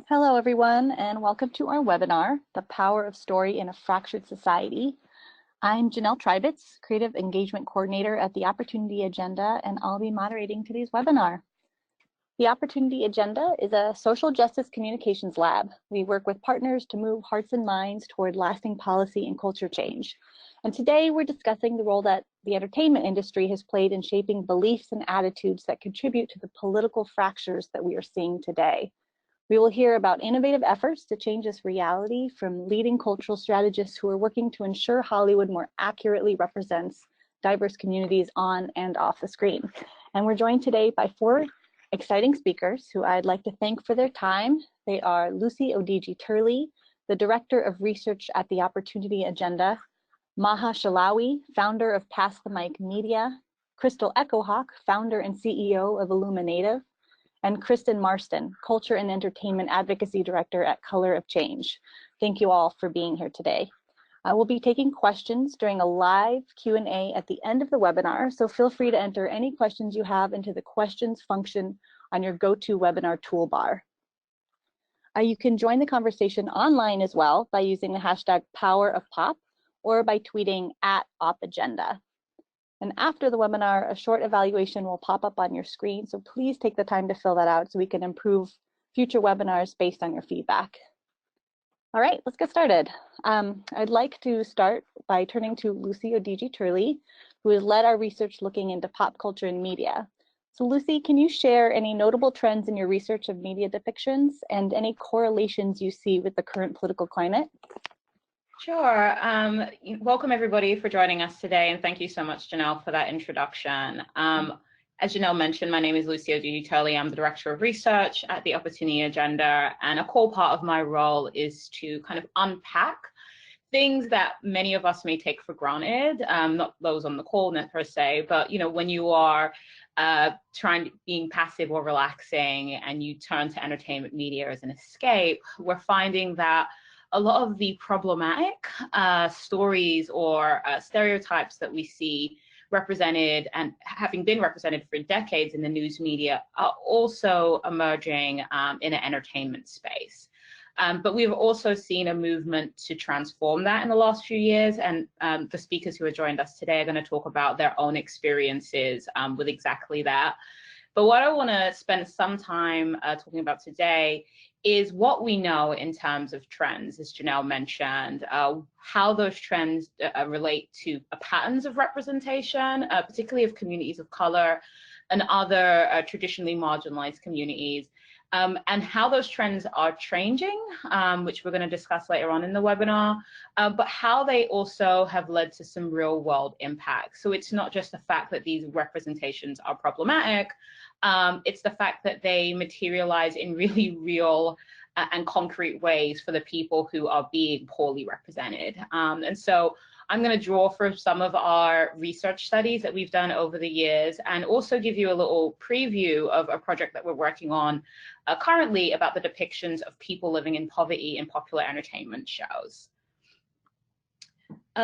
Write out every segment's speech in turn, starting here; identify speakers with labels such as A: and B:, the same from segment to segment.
A: Hello, everyone, and welcome to our webinar, The Power of Story in a Fractured Society. I'm Janelle Tribitz, Creative Engagement Coordinator at the Opportunity Agenda, and I'll be moderating today's webinar. The Opportunity Agenda is a social justice communications lab. We work with partners to move hearts and minds toward lasting policy and culture change. And today we're discussing the role that the entertainment industry has played in shaping beliefs and attitudes that contribute to the political fractures that we are seeing today. We will hear about innovative efforts to change this reality from leading cultural strategists who are working to ensure Hollywood more accurately represents diverse communities on and off the screen. And we're joined today by four exciting speakers who I'd like to thank for their time. They are Lucy Odigie-Turley, the Director of Research at the Opportunity Agenda, Maha Chehlaoui, founder of Pass the Mic Media, EchoHawk, founder and CEO of IllumiNative, and Kristin Marsden, Culture and Entertainment Advocacy Director at Color of Change. Thank you all for being here today. I will be taking questions during a live Q&A at the end of the webinar, so feel free to enter any questions you have into the questions function on your GoToWebinar toolbar. You can join the conversation online as well by using the hashtag #PowerOfPop or by tweeting @OpAgenda. And after the webinar, a short evaluation will pop up on your screen, so please take the time to fill that out so we can improve future webinars based on your feedback. All right, let's get started. I'd like to start by turning to Lucy Odigie-Turley, who has led our research looking into pop culture and media. So Lucy, can you share any notable trends in your research of media depictions and any correlations you see with the current political climate?
B: Sure. Welcome everybody for joining us today, and thank you so much, Janelle, for that introduction. As Janelle mentioned, my name is Lucy Odigie-Turley. I'm the Director of Research at the Opportunity Agenda, and a core part of my role is to kind of unpack things that many of us may take for granted, not those on the call per se, but when you are being passive or relaxing and you turn to entertainment media as an escape, we're finding that a lot of the problematic stories or stereotypes that we see represented and having been represented for decades in the news media are also emerging in an entertainment space. But we've also seen a movement to transform that in the last few years, and the speakers who have joined us today are going to talk about their own experiences with exactly that. But what I want to spend some time talking about today is what we know in terms of trends, as Janelle mentioned, how those trends relate to patterns of representation, particularly of communities of color and other traditionally marginalized communities, and how those trends are changing, which we're going to discuss later on in the webinar, but how they also have led to some real world impacts. So it's not just the fact that these representations are problematic, it's the fact that they materialize in really real and concrete ways for the people who are being poorly represented. And so I'm going to draw from some of our research studies that we've done over the years and also give you a little preview of a project that we're working on currently about the depictions of people living in poverty in popular entertainment shows.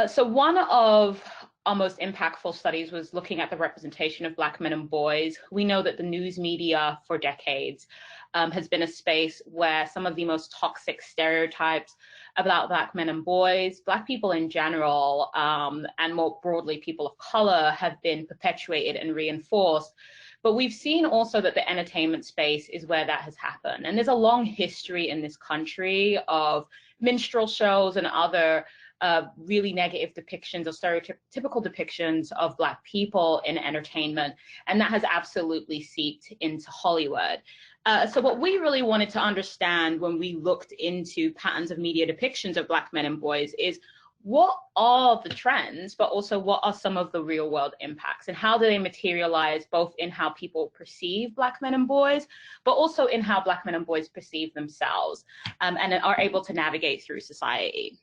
B: So one of our most impactful studies was looking at the representation of Black men and boys. We know that the news media for decades has been a space where some of the most toxic stereotypes about Black men and boys, Black people in general, and more broadly people of color have been perpetuated and reinforced. But we've seen also that the entertainment space is where that has happened. And there's a long history in this country of minstrel shows and other really negative depictions or stereotypical depictions of Black people in entertainment, and that has absolutely seeped into Hollywood. So what we really wanted to understand when we looked into patterns of media depictions of Black men and boys is what are the trends, but also what are some of the real world impacts, and how do they materialize both in how people perceive Black men and boys, but also in how Black men and boys perceive themselves and are able to navigate through society.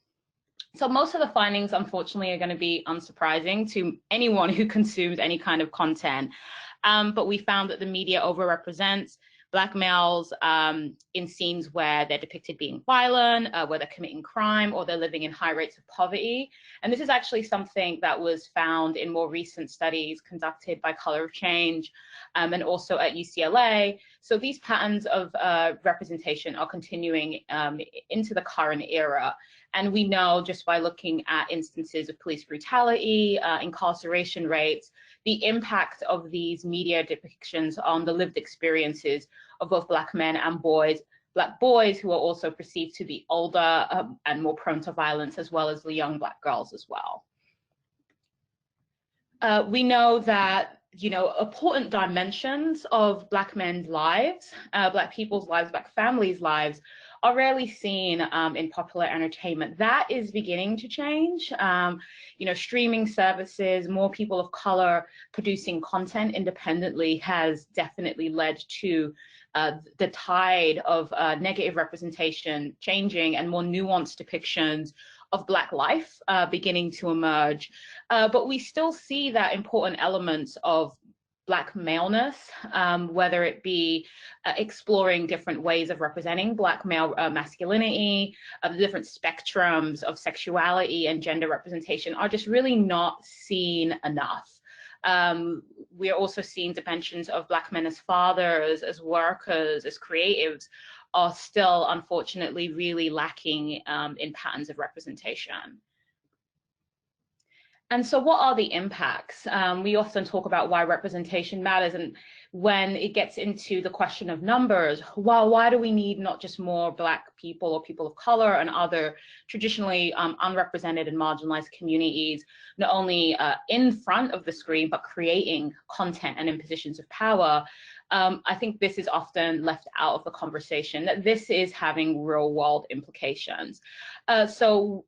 B: So most of the findings, unfortunately, are going to be unsurprising to anyone who consumes any kind of content. But we found that the media overrepresents Black males in scenes where they're depicted being violent, where they're committing crime, or they're living in high rates of poverty. And this is actually something that was found in more recent studies conducted by Color of Change and also at UCLA. So these patterns of representation are continuing into the current era. And we know just by looking at instances of police brutality, incarceration rates, the impact of these media depictions on the lived experiences of both Black men and boys, Black boys who are also perceived to be older and more prone to violence, as well as the young Black girls as well. We know that, important dimensions of Black men's lives, Black people's lives, Black families' lives are rarely seen in popular entertainment. That is beginning to change. Streaming services, more people of color producing content independently has definitely led to the tide of negative representation changing and more nuanced depictions of Black life beginning to emerge. But we still see that important elements of Black maleness, whether it be exploring different ways of representing Black male masculinity, the different spectrums of sexuality and gender representation are just really not seen enough. We are also seeing dimensions of Black men as fathers, as workers, as creatives are still, unfortunately, really lacking in patterns of representation. And so what are the impacts? We often talk about why representation matters, and when it gets into the question of numbers, well, why do we need not just more Black people or people of color and other traditionally unrepresented and marginalized communities, not only in front of the screen, but creating content and in positions of power? I think this is often left out of the conversation, that this is having real world implications. So,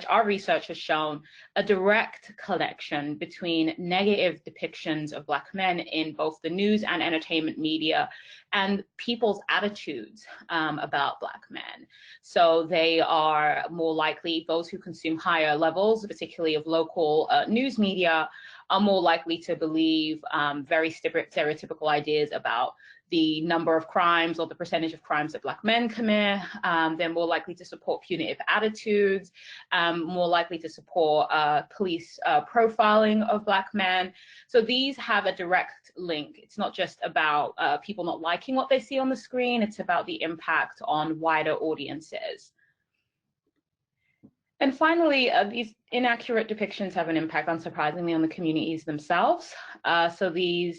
B: our research has shown a direct connection between negative depictions of Black men in both the news and entertainment media and people's attitudes about Black men. So they are more likely, those who consume higher levels, particularly of local news media, are more likely to believe very stereotypical ideas about the number of crimes or the percentage of crimes that Black men commit. They're more likely to support punitive attitudes, more likely to support police profiling of Black men. So these have a direct link. It's not just about people not liking what they see on the screen, it's about the impact on wider audiences. And finally, these inaccurate depictions have an impact, unsurprisingly, on the communities themselves. So we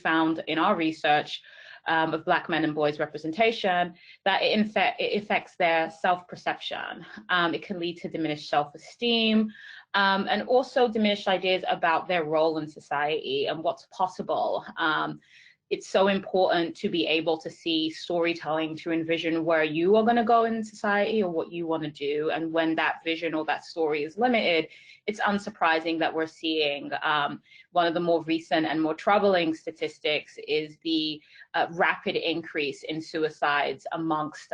B: found in our research of Black men and boys representation that it affects their self-perception. It can lead to diminished self-esteem and also diminished ideas about their role in society and what's possible. It's so important to be able to see storytelling to envision where you are going to go in society or what you want to do. And when that vision or that story is limited, it's unsurprising that we're seeing one of the more recent and more troubling statistics is the rapid increase in suicides amongst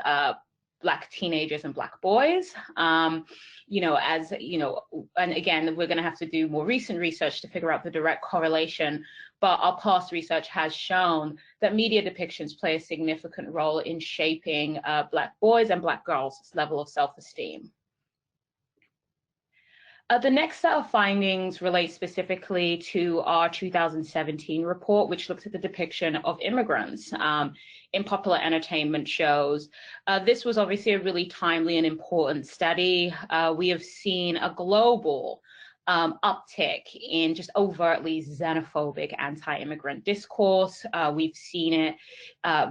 B: Black teenagers and Black boys. And again, we're going to have to do more recent research to figure out the direct correlation, but our past research has shown that media depictions play a significant role in shaping Black boys and Black girls' level of self-esteem. The next set of findings relate specifically to our 2017 report, which looks at the depiction of immigrants in popular entertainment shows. This was obviously a really timely and important study. We have seen a global uptick in just overtly xenophobic anti-immigrant discourse. We've seen it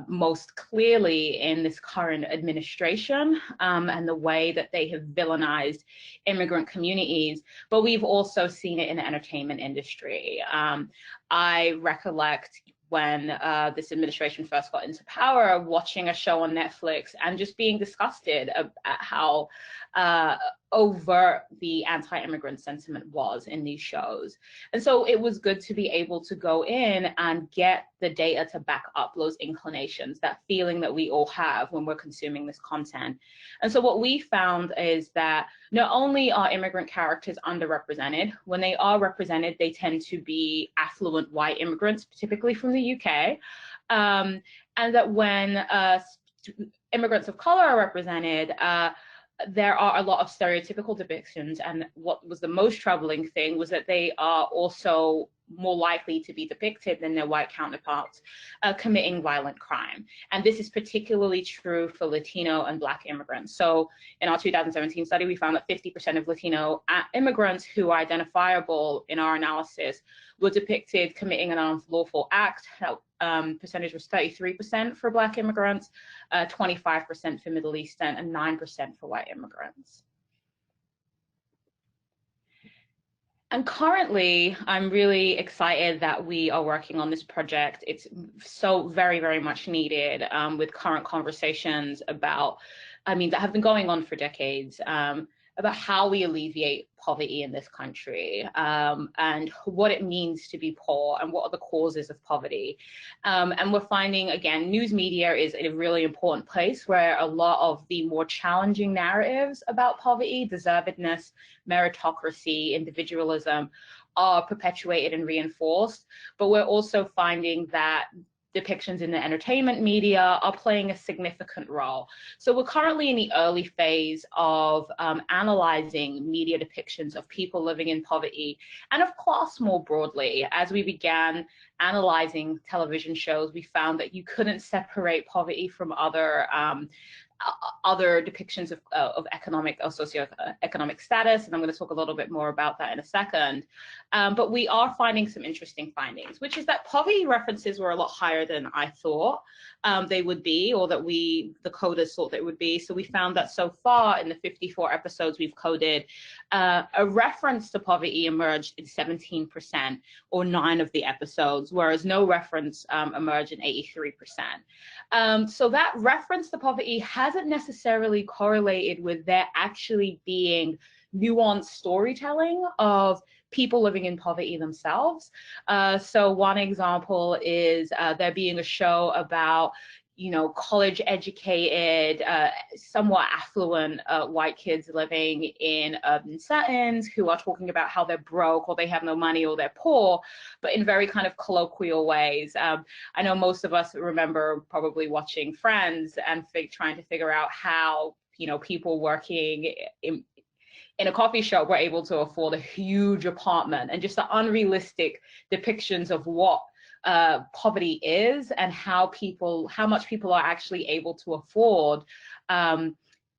B: most clearly in this current administration and the way that they have villainized immigrant communities, but we've also seen it in the entertainment industry. I recollect when this administration first got into power, watching a show on Netflix and just being disgusted at how overt the anti-immigrant sentiment was in these shows. And so it was good to be able to go in and get the data to back up those inclinations, that feeling that we all have when we're consuming this content. And so what we found is that not only are immigrant characters underrepresented, when they are represented, they tend to be affluent white immigrants, typically from the UK. and that when immigrants of color are represented, there are a lot of stereotypical depictions, and what was the most troubling thing was that they are also more likely to be depicted than their white counterparts committing violent crime. And this is particularly true for Latino and Black immigrants. So in our 2017 study, we found that 50% of Latino immigrants who are identifiable in our analysis were depicted committing an unlawful act. That percentage was 33% for Black immigrants, 25% for Middle Eastern, and 9% for white immigrants. And currently, I'm really excited that we are working on this project. It's so very, very much needed with current conversations about, that have been going on for decades, about how we alleviate poverty in this country, and what it means to be poor and what are the causes of poverty. And we're finding, again, news media is a really important place where a lot of the more challenging narratives about poverty, deservedness, meritocracy, individualism are perpetuated and reinforced. But we're also finding that depictions in the entertainment media are playing a significant role. So we're currently in the early phase of analyzing media depictions of people living in poverty and of class more broadly. As we began analyzing television shows, we found that you couldn't separate poverty from other depictions of economic or socioeconomic status, and I'm going to talk a little bit more about that in a second. But we are finding some interesting findings, which is that poverty references were a lot higher than I thought they would be, or that the coders thought they would be. So we found that so far in the 54 episodes we've coded, a reference to poverty emerged in 17%, or 9 of the episodes, whereas no reference emerged in 83%. So that reference to poverty hasn't necessarily correlated with there actually being nuanced storytelling of people living in poverty themselves. So one example is there being a show about, college educated, somewhat affluent white kids living in urban settings who are talking about how they're broke or they have no money or they're poor, but in very kind of colloquial ways. I know most of us remember probably watching Friends and trying to figure out how, people working in a coffee shop were able to afford a huge apartment, and just the unrealistic depictions of what poverty is and how much people are actually able to afford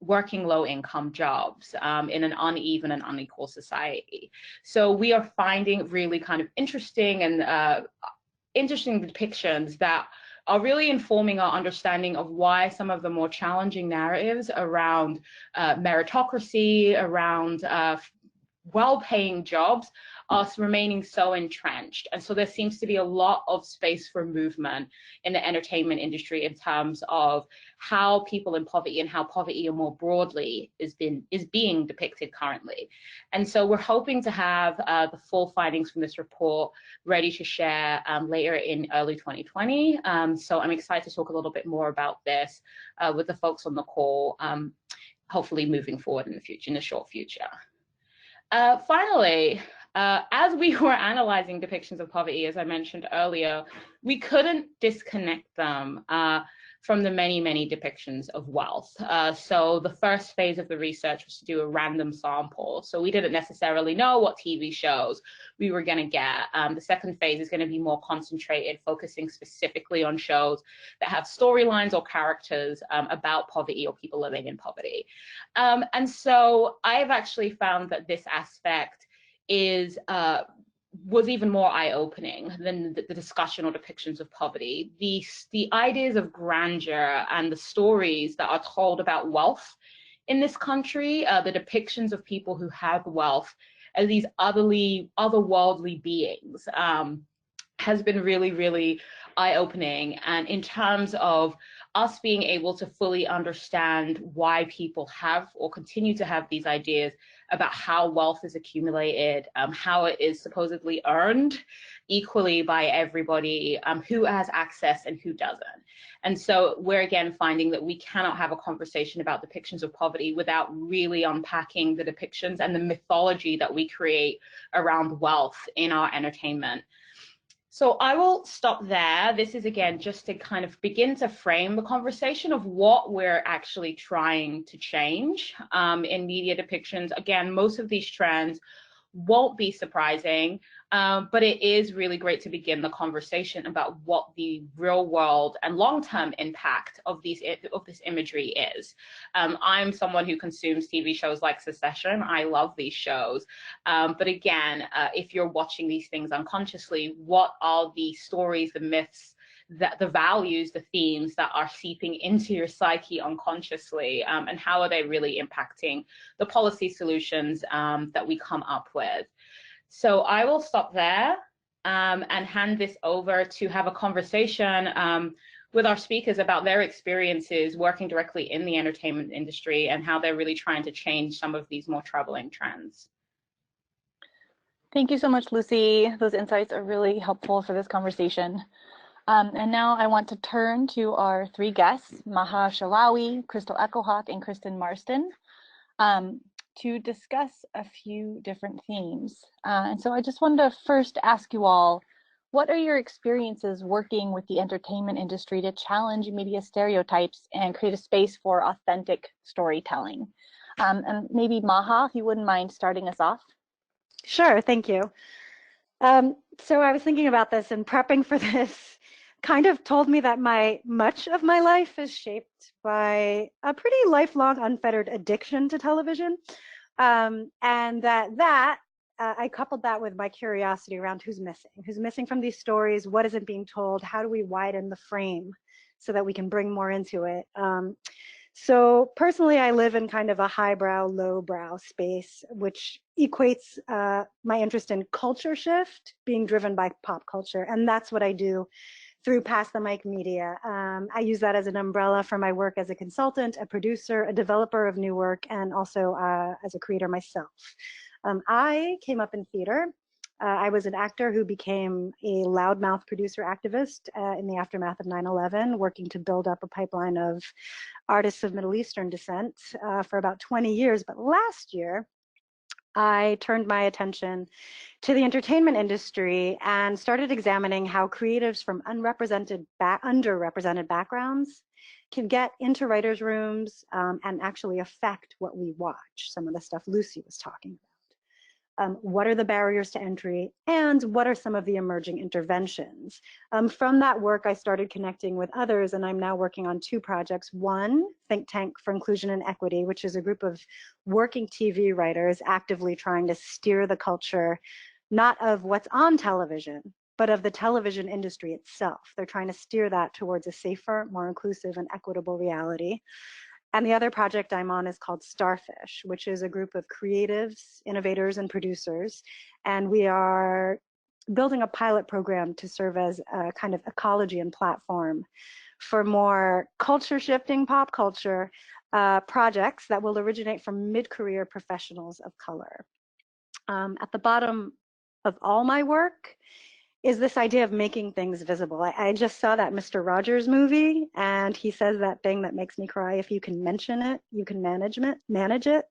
B: working low-income jobs in an uneven and unequal society. So we are finding really kind of interesting depictions that are really informing our understanding of why some of the more challenging narratives around meritocracy, around well-paying jobs are remaining so entrenched. And so there seems to be a lot of space for movement in the entertainment industry in terms of how people in poverty and how poverty more broadly is being depicted currently. And so we're hoping to have the full findings from this report ready to share later in early 2020. So I'm excited to talk a little bit more about this with the folks on the call, hopefully moving forward in the short future. Finally, as we were analyzing depictions of poverty, as I mentioned earlier, we couldn't disconnect them from the many, many depictions of wealth. So the first phase of the research was to do a random sample. So we didn't necessarily know what TV shows we were going to get. The second phase is going to be more concentrated, focusing specifically on shows that have storylines or characters about poverty or people living in poverty. And so I've actually found that this aspect was even more eye-opening than the discussion or depictions of poverty. The ideas of grandeur and the stories that are told about wealth in this country, the depictions of people who have wealth as these otherworldly beings, has been really, really eye-opening. And in terms of us being able to fully understand why people have or continue to have these ideas about how wealth is accumulated, how it is supposedly earned equally by everybody who has access and who doesn't. And so we're again finding that we cannot have a conversation about depictions of poverty without really unpacking the depictions and the mythology that we create around wealth in our entertainment. So I will stop there. This is, again, just to kind of begin to frame the conversation of what we're actually trying to change in media depictions. Again, most of these trends won't be surprising, but it is really great to begin the conversation about what the real world and long-term impact of this imagery is. I'm someone who consumes TV shows like Succession. I love these shows. But again, if you're watching these things unconsciously, what are the stories, the myths, the values, the themes that are seeping into your psyche unconsciously, and how are they really impacting the policy solutions that we come up with? So I will stop there and hand this over to have a conversation with our speakers about their experiences working directly in the entertainment industry and how they're really trying to change some of these more troubling trends.
A: Thank you so much, Lucy. Those insights are really helpful for this conversation. And now I want to turn to our three guests, Maha Chehlaoui, EchoHawk, and Kristin Marsden, to discuss a few different themes. And so I just wanted to first ask you all, what are your experiences working with the entertainment industry to challenge media stereotypes and create a space for authentic storytelling? And maybe Maha, if you wouldn't mind starting us off.
C: Sure, thank you. So I was thinking about this, and prepping for this kind of told me that much of my life is shaped by a pretty lifelong unfettered addiction to television, and that I coupled that with my curiosity around who's missing from these stories, what isn't being told, how do we widen the frame so that we can bring more into it. So personally, I live in kind of a highbrow, lowbrow space, which equates my interest in culture shift being driven by pop culture. And that's what I do through Pass the Mic Media. I use that as an umbrella for my work as a consultant, a producer, a developer of new work, and also as a creator myself. I came up in theater. I was an actor who became a loudmouth producer activist in the aftermath of 9/11, working to build up a pipeline of artists of Middle Eastern descent for about 20 years. But last year, I turned my attention to the entertainment industry and started examining how creatives from underrepresented backgrounds can get into writers' rooms and actually affect what we watch, some of the stuff Lucy was talking about. What are the barriers to entry, and what are some of the emerging interventions? From that work, I started connecting with others, and I'm now working on two projects. One, Think Tank for Inclusion and Equity, which is a group of working TV writers actively trying to steer the culture, not of what's on television, but of the television industry itself. They're trying to steer that towards a safer, more inclusive, and equitable reality. And the other project I'm on is called Starfish, which is a group of creatives, innovators, and producers. And we are building a pilot program to serve as a kind of ecology and platform for more culture shifting pop culture projects that will originate from mid-career professionals of color. At the bottom of all my work is this idea of making things visible. I just saw that Mr. Rogers movie, and he says that thing that makes me cry: if you can mention it, you can manage it.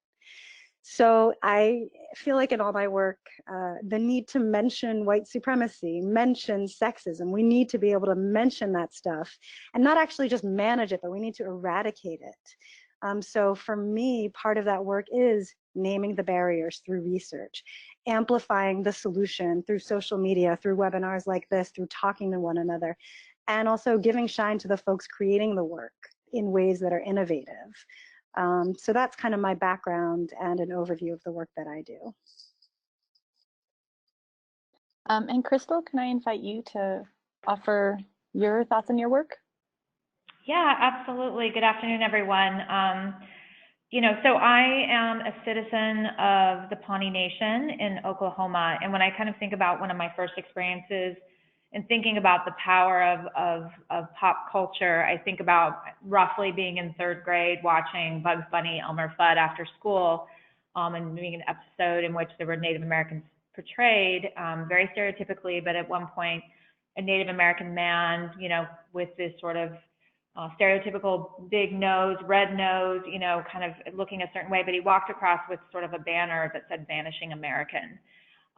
C: So I feel like in all my work, the need to mention white supremacy, mention sexism, we need to be able to mention that stuff and not actually just manage it, but we need to eradicate it. So for me, part of that work is naming the barriers through research, amplifying the solution through social media, through webinars like this, through talking to one another, and also giving shine to the folks creating the work in ways that are innovative. So that's kind of my background and an overview of the work that I do.
A: And Crystal, can I invite you to offer your thoughts on your work?
D: Yeah, absolutely. Good afternoon, everyone. So I am a citizen of the Pawnee Nation in Oklahoma. And when I kind of think about one of my first experiences in thinking about the power of pop culture, I think about roughly being in third grade watching Bugs Bunny, Elmer Fudd after school, and doing an episode in which there were Native Americans portrayed, very stereotypically, but at one point, a Native American man, with this sort of stereotypical big nose, red nose, kind of looking a certain way, but he walked across with sort of a banner that said "Vanishing American."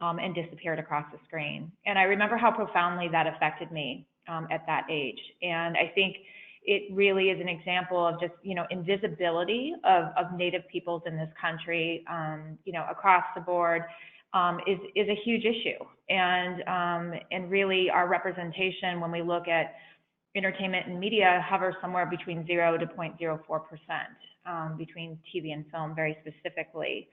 D: and disappeared across the screen. And I remember how profoundly that affected me at that age. And I think it really is an example of just, invisibility of Native peoples in this country, across the board, is a huge issue. And really our representation, when we look at entertainment and media, hovers somewhere between 0 to 0.04%, between TV and film very specifically.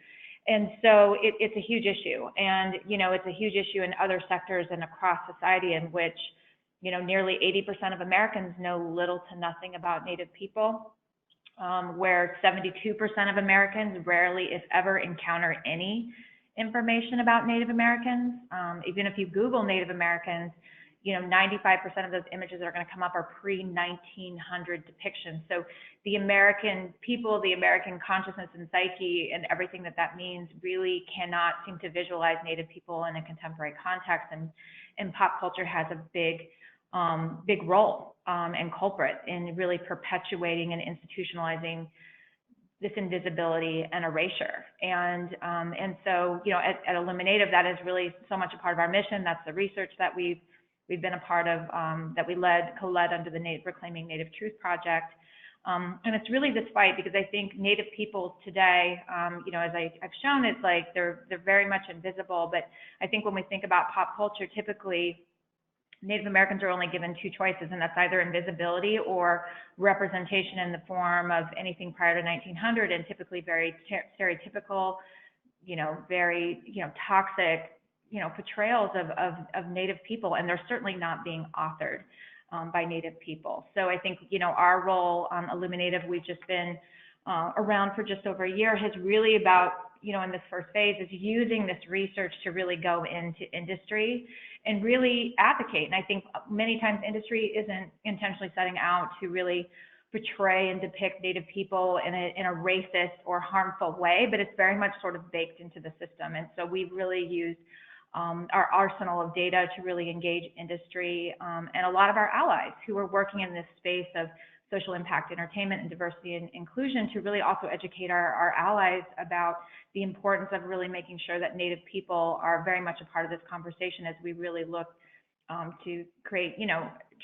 D: And so it's a huge issue. And, it's a huge issue in other sectors and across society, in which, nearly 80% of Americans know little to nothing about Native people, where 72% of Americans rarely, if ever, encounter any information about Native Americans. Even if you Google Native Americans, 95% of those images that are going to come up are pre-1900 depictions. So the American people, the American consciousness and psyche, and everything that means, really cannot seem to visualize Native people in a contemporary context. And pop culture has a big role and culprit in really perpetuating and institutionalizing this invisibility and erasure. And so, at IllumiNative, that is really so much a part of our mission. That's the research that we've been a part of, that we co-led under the Reclaiming Native Truth Project. And it's really this fight, because I think Native peoples today, as I've shown, it's like they're very much invisible. But I think when we think about pop culture, typically Native Americans are only given two choices, and that's either invisibility or representation in the form of anything prior to 1900, and typically very stereotypical, very, toxic, portrayals of Native people, and they're certainly not being authored by Native people. So I think, our role on IllumiNative, we've just been around for just over a year, has really about, in this first phase, is using this research to really go into industry and really advocate. And I think many times industry isn't intentionally setting out to really portray and depict Native people in a racist or harmful way, but it's very much sort of baked into the system. And so we've really used our arsenal of data to really engage industry and a lot of our allies who are working in this space of social impact entertainment and diversity and inclusion, to really also educate our allies about the importance of really making sure that Native people are very much a part of this conversation, as we really look to create,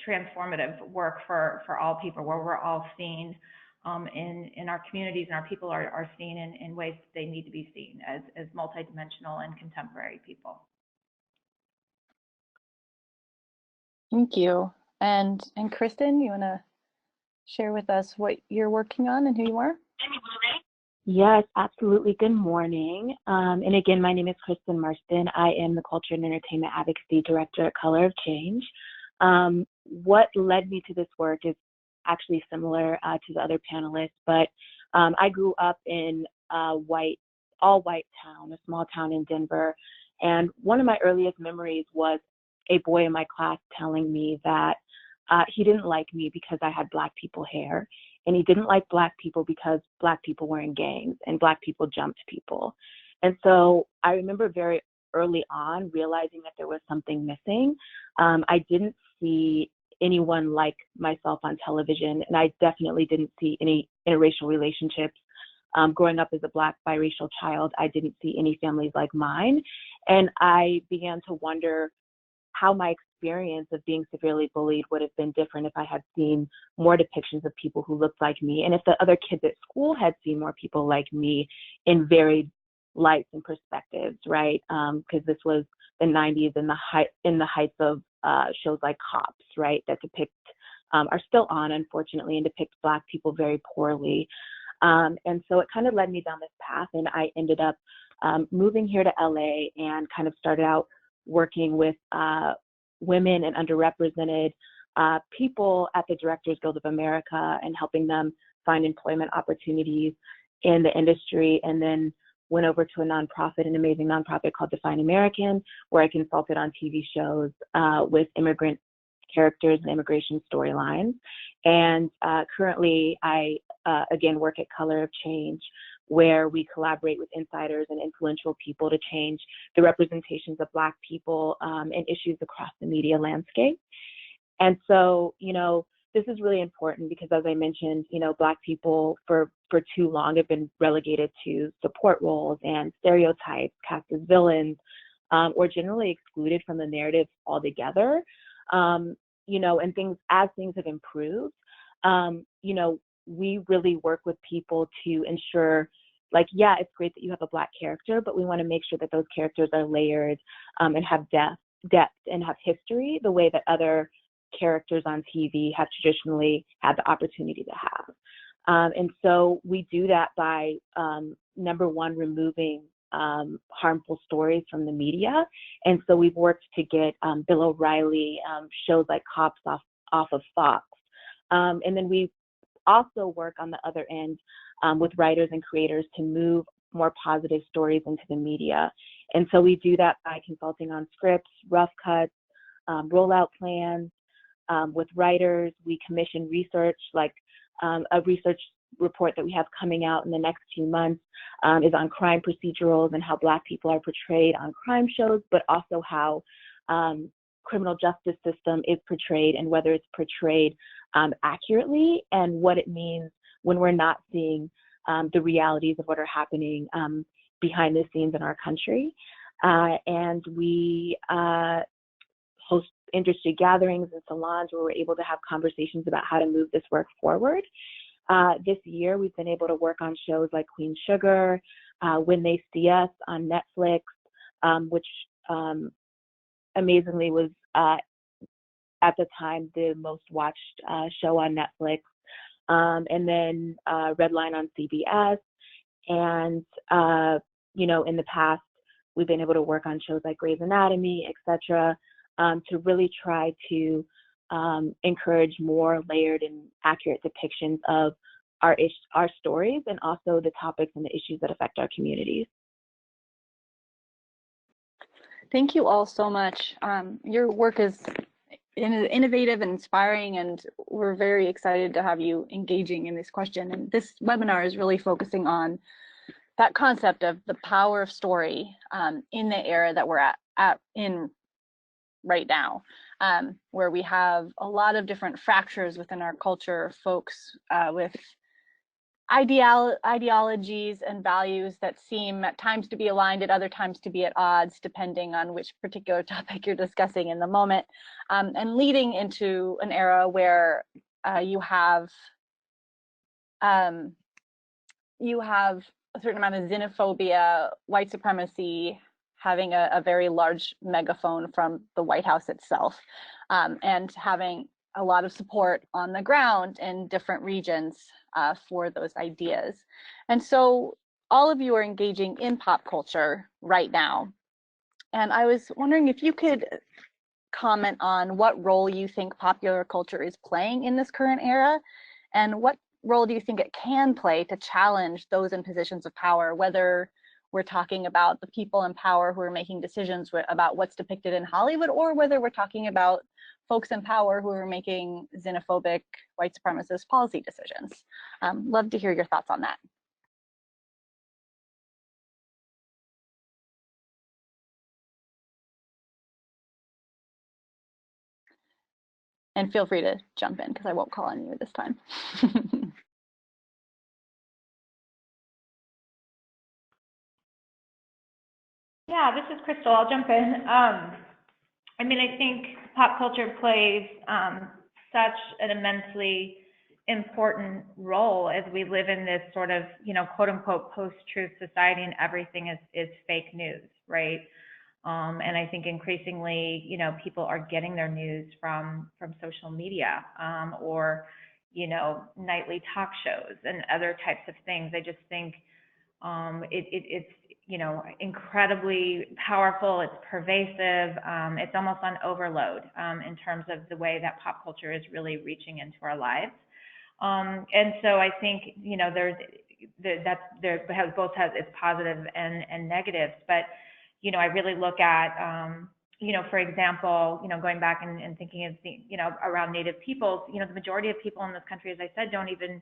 D: transformative work for all people, where we're all seen in our communities, and our people are seen in ways that they need to be seen as multidimensional and contemporary people.
A: Thank you. And Kristen, you want to share with us what you're working on and who you are?
E: Yes, absolutely. Good morning. And again, my name is Kristin Marsden. I am the Culture and Entertainment Advocacy Director at Color of Change. What led me to this work is actually similar to the other panelists, but I grew up in a all-white town, a small town in Denver. And one of my earliest memories was a boy in my class telling me that he didn't like me because I had Black people hair, and he didn't like Black people because Black people were in gangs and Black people jumped people. And so I remember very early on realizing that there was something missing. I didn't see anyone like myself on television, and I definitely didn't see any interracial relationships. Growing up as a Black biracial child, I didn't see any families like mine. And I began to wonder how my experience of being severely bullied would have been different if I had seen more depictions of people who looked like me, and if the other kids at school had seen more people like me in varied lights and perspectives, right? Because this was the 90s and the heights of shows like Cops, right, that depict, are still on, unfortunately, and depict Black people very poorly. And so it kind of led me down this path, and I ended up moving here to LA and kind of started out working with women and underrepresented people at the Directors Guild of America and helping them find employment opportunities in the industry, and then went over to an amazing nonprofit called Define American, where I consulted on TV shows with immigrant characters and immigration storylines. And currently I, again, work at Color of Change, where we collaborate with insiders and influential people to change the representations of Black people and issues across the media landscape. And so, this is really important because, as I mentioned, Black people for too long have been relegated to support roles and stereotypes, cast as villains, or generally excluded from the narrative altogether. You know, and as things have improved, you know, we really work with people to ensure, like, yeah, it's great that you have a Black character, but we want to make sure that those characters are layered and have depth and have history the way that other characters on TV have traditionally had the opportunity to have. And so we do that by, number one, removing harmful stories from the media. And so we've worked to get Bill O'Reilly, shows like Cops off of Fox. And then we also work on the other end with writers and creators to move more positive stories into the media. And so we do that by consulting on scripts, rough cuts, rollout plans. With writers, we commission research, like a research report that we have coming out in the next few months is on crime procedurals and how Black people are portrayed on crime shows, but also how criminal justice system is portrayed and whether it's portrayed accurately and what it means when we're not seeing the realities of what are happening behind the scenes in our country. And we host industry gatherings and salons where we're able to have conversations about how to move this work forward. This year, we've been able to work on shows like Queen Sugar, When They See Us on Netflix, which amazingly was at the time the most watched show on Netflix, and then Redline on CBS. And, you know, in the past, we've been able to work on shows like Grey's Anatomy, et cetera, to really try to encourage more layered and accurate depictions of our stories and also the topics and the issues that affect our communities.
A: Thank you all so much. Your work is innovative and inspiring, and we're very excited to have you engaging in this question. And this webinar is really focusing on that concept of the power of story in the era that we're in right now, where we have a lot of different fractures within our culture, folks with ideologies and values that seem at times to be aligned, at other times to be at odds, depending on which particular topic you're discussing in the moment, and leading into an era where you have a certain amount of xenophobia, white supremacy, having a very large megaphone from the White House itself, and having a lot of support on the ground in different regions for those ideas. And so all of you are engaging in pop culture right now. And I was wondering if you could comment on what role you think popular culture is playing in this current era, and what role do you think it can play to challenge those in positions of power, whether we're talking about the people in power who are making decisions about what's depicted in Hollywood, or whether we're talking about folks in power who are making xenophobic, white supremacist policy decisions. Love to hear your thoughts on that. And feel free to jump in because I won't call on you this time.
D: Yeah, this is Crystal. I'll jump in. I mean, I think pop culture plays such an immensely important role as we live in this sort of, you know, quote unquote post-truth society, and everything is fake news, right? And I think increasingly, you know, people are getting their news from social media or, you know, nightly talk shows and other types of things. I just think it's, you know, incredibly powerful. It's pervasive. It's almost on overload in terms of the way that pop culture is really reaching into our lives. And so I think, you know, both has its positive and negatives, but you know, I really look at, you know, for example, you know, going back and thinking of, you know, around Native peoples, you know, the majority of people in this country, as I said, don't even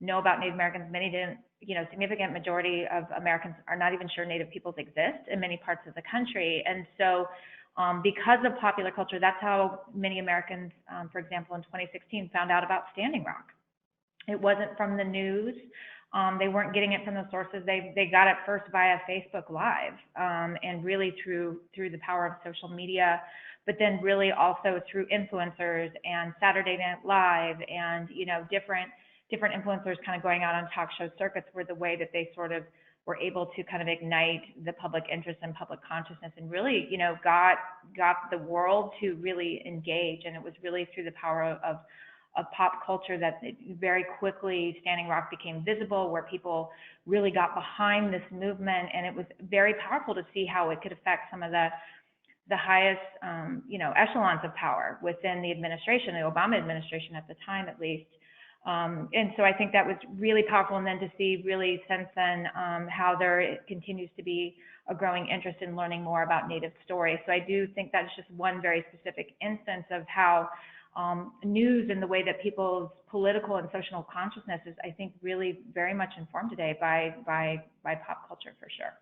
D: know about Native Americans. Many didn't, you know, significant majority of Americans are not even sure Native peoples exist in many parts of the country. And so because of popular culture, that's how many Americans, for example, in 2016 found out about Standing Rock. It wasn't from the news. They weren't getting it from the sources. They got it first via Facebook Live, and really through the power of social media, but then really also through influencers and Saturday Night Live, and different influencers kind of going out on talk show circuits were the way that they sort of were able to kind of ignite the public interest and public consciousness, and really got the world to really engage. And it was really through the power of pop culture that very quickly Standing Rock became visible, where people really got behind this movement, and it was very powerful to see how it could affect some of the highest echelons of power within the administration, the Obama administration at the time at least. And so I think that was really powerful, and then to see really since then how there continues to be a growing interest in learning more about Native stories. So I do think that's just one very specific instance of how news and the way that people's political and social consciousness is, I think, really very much informed today by pop culture, for sure.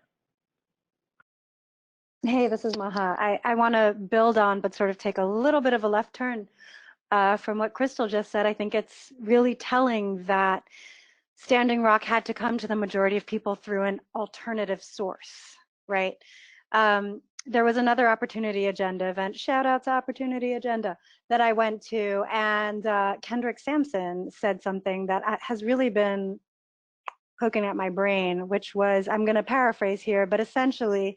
C: Hey, this is Maha. I want to build on, but sort of take a little bit of a left turn from what Crystal just said. I think it's really telling that Standing Rock had to come to the majority of people through an alternative source, right? There was another Opportunity Agenda event, shout out to Opportunity Agenda, that I went to, and Kendrick Sampson said something that has really been poking at my brain, which was, I'm going to paraphrase here, but essentially,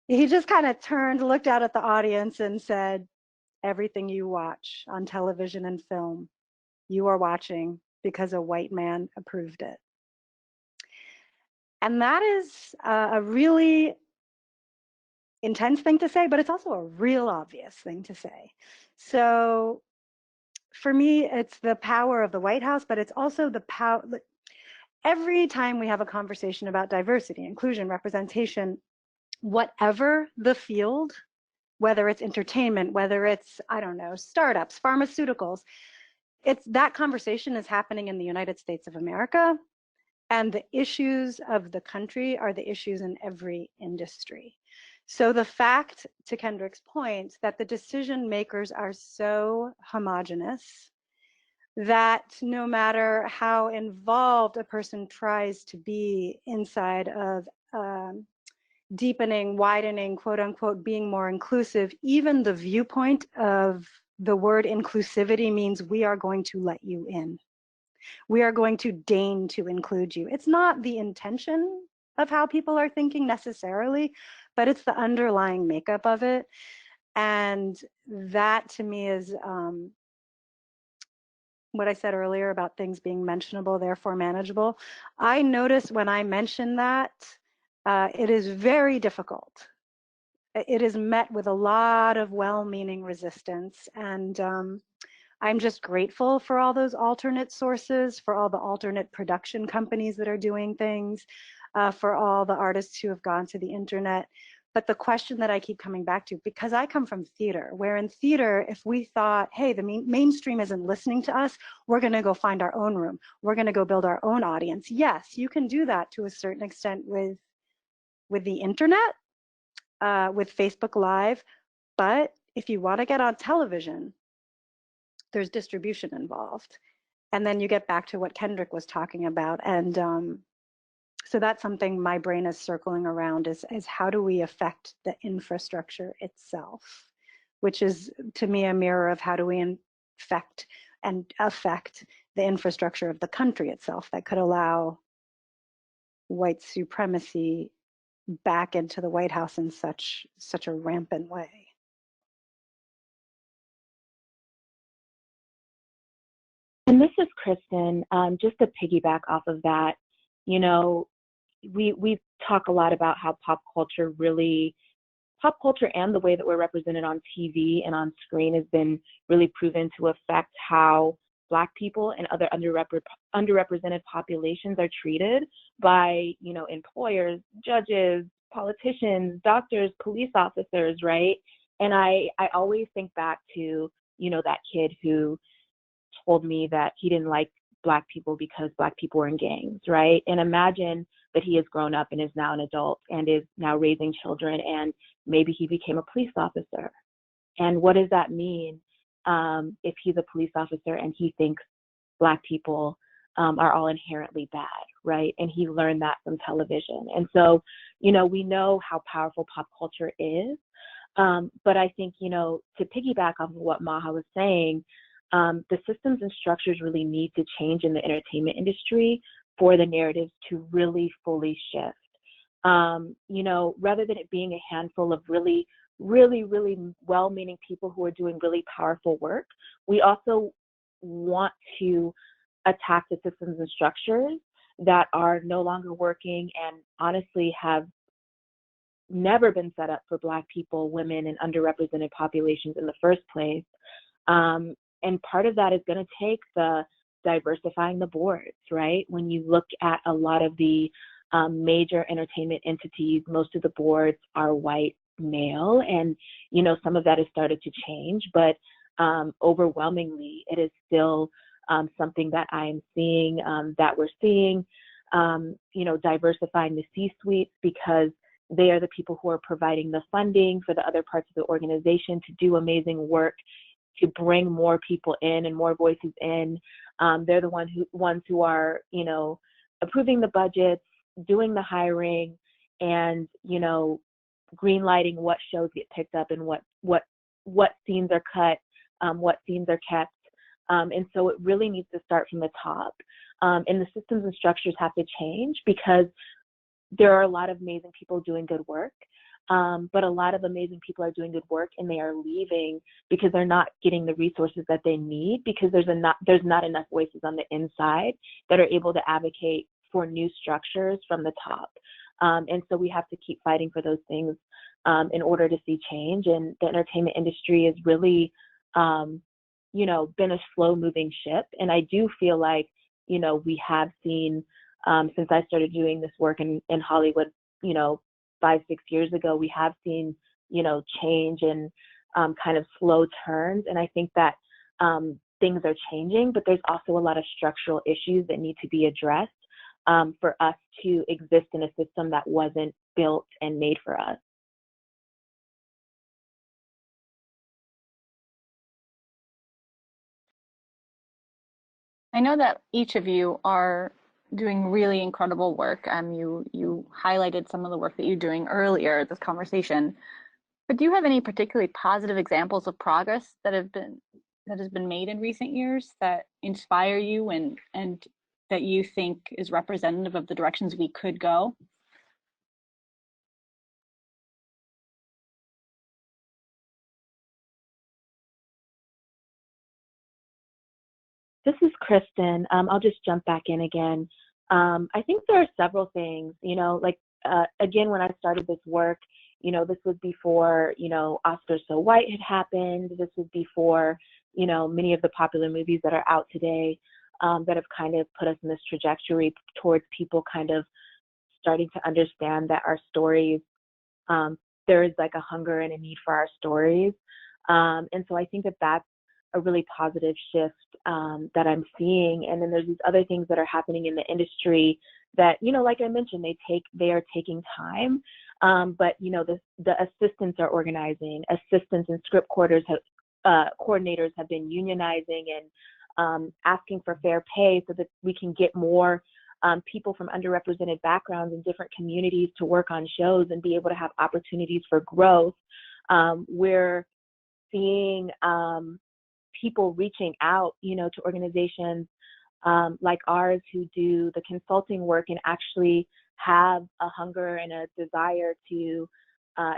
C: he just kind of turned, looked out at the audience and said, everything you watch on television and film, you are watching because a white man approved it. And that is a really intense thing to say, but it's also a real obvious thing to say. So for me, it's the power of the White House, but it's also the power. Every time we have a conversation about diversity, inclusion, representation, whatever the field, whether it's entertainment, whether it's, I don't know, startups, pharmaceuticals, that conversation is happening in the United States of America, and the issues of the country are the issues in every industry. So the fact, to Kendrick's point, that the decision makers are so homogenous that no matter how involved a person tries to be inside of deepening, widening, quote unquote, being more inclusive, even the viewpoint of the word inclusivity means we are going to let you in. We are going to deign to include you. It's not the intention of how people are thinking necessarily, but it's the underlying makeup of it. And that to me is what I said earlier about things being mentionable, therefore manageable. I notice when I mention that, it is very difficult. It is met with a lot of well-meaning resistance. And I'm just grateful for all those alternate sources, for all the alternate production companies that are doing things, for all the artists who have gone to the internet. But the question that I keep coming back to, because I come from theater, where in theater, if we thought, hey, the mainstream isn't listening to us, we're going to go find our own room. We're going to go build our own audience. Yes, you can do that to a certain extent with the internet, with Facebook Live. But if you want to get on television, there's distribution involved. And then you get back to what Kendrick was talking about. And so that's something my brain is circling around is how do we affect the infrastructure itself, which is to me a mirror of how do we affect the infrastructure of the country itself that could allow white supremacy back into the White House in such a rampant way.
E: And this is Kristen. Just to piggyback off of that, we talk a lot about how pop culture and the way that we're represented on TV and on screen has been really proven to affect how Black people and other underrepresented populations are treated by, employers, judges, politicians, doctors, police officers, right? And I always think back to, that kid who told me that he didn't like Black people because Black people were in gangs, right? And imagine that he has grown up and is now an adult and is now raising children, and maybe he became a police officer. And what does that mean if he's a police officer and he thinks Black people are all inherently bad, right? And he learned that from television. And so, you know, we know how powerful pop culture is. But I think, you know, to piggyback off of what Maha was saying, the systems and structures really need to change in the entertainment industry for the narratives to really fully shift. You know, rather than it being a handful of really well-meaning people who are doing really powerful work, we also want to attack the systems and structures that are no longer working and honestly have never been set up for Black people, women, and underrepresented populations in the first place. And part of that is going to take the diversifying the boards, right? When you look at a lot of the major entertainment entities, most of the boards are white male, and you know, some of that has started to change, but overwhelmingly it is still something that I am seeing, that we're seeing, you know, diversifying the C-suites, because they are the people who are providing the funding for the other parts of the organization to do amazing work, to bring more people in and more voices in. They're the ones who are, you know, approving the budgets, doing the hiring, and, you know, green lighting what shows get picked up and what scenes are cut, what scenes are kept. And so it really needs to start from the top. And the systems and structures have to change, because there are a lot of amazing people doing good work, but a lot of amazing people are doing good work and they are leaving because they're not getting the resources that they need, because there's not enough voices on the inside that are able to advocate for new structures from the top. And so we have to keep fighting for those things in order to see change. And the entertainment industry is really, you know, been a slow moving ship. And I do feel like, you know, we have seen, since I started doing this work in Hollywood, you know, 5-6 years ago, we have seen, you know, change and kind of slow turns. And I think that things are changing, but there's also a lot of structural issues that need to be addressed for us to exist in a system that wasn't built and made for us.
A: I know that each of you are doing really incredible work. You highlighted some of the work that you're doing earlier this conversation, but do you have any particularly positive examples of progress that has been made in recent years that inspire you and that you think is representative of the directions we could go?
E: This is Kristen. I'll just jump back in again. I think there are several things, you know, like, again, when I started this work, you know, this was before, you know, Oscars So White had happened. This was before, you know, many of the popular movies that are out today that have kind of put us in this trajectory towards people kind of starting to understand that our stories, there is like a hunger and a need for our stories. And so I think that that's a really positive shift that I'm seeing. And then there's these other things that are happening in the industry that, you know, like I mentioned, they are taking time. But, you know, the assistants are organizing, assistants and script coordinators have been unionizing and asking for fair pay so that we can get more people from underrepresented backgrounds in different communities to work on shows and be able to have opportunities for growth. We're seeing people reaching out, you know, to organizations like ours who do the consulting work and actually have a hunger and a desire to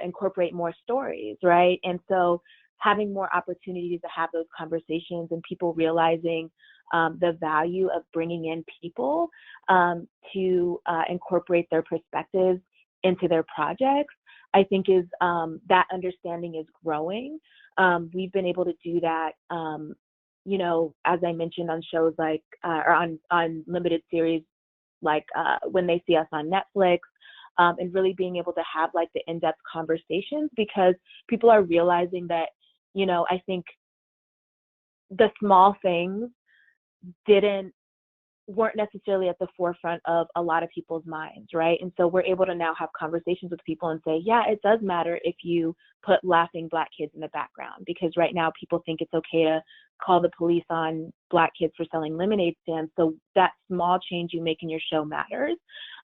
E: incorporate more stories, right? And so having more opportunities to have those conversations and people realizing the value of bringing in people to incorporate their perspectives into their projects, I think is that understanding is growing. We've been able to do that, you know, as I mentioned, on shows like, or on limited series like When They See Us on Netflix, and really being able to have like the in-depth conversations, because people are realizing that, you know, I think the small things didn't weren't necessarily at the forefront of a lot of people's minds, right? And so we're able to now have conversations with people and say, yeah, it does matter if you put laughing Black kids in the background, because right now people think it's okay to call the police on Black kids for selling lemonade stands. So that small change you make in your show matters.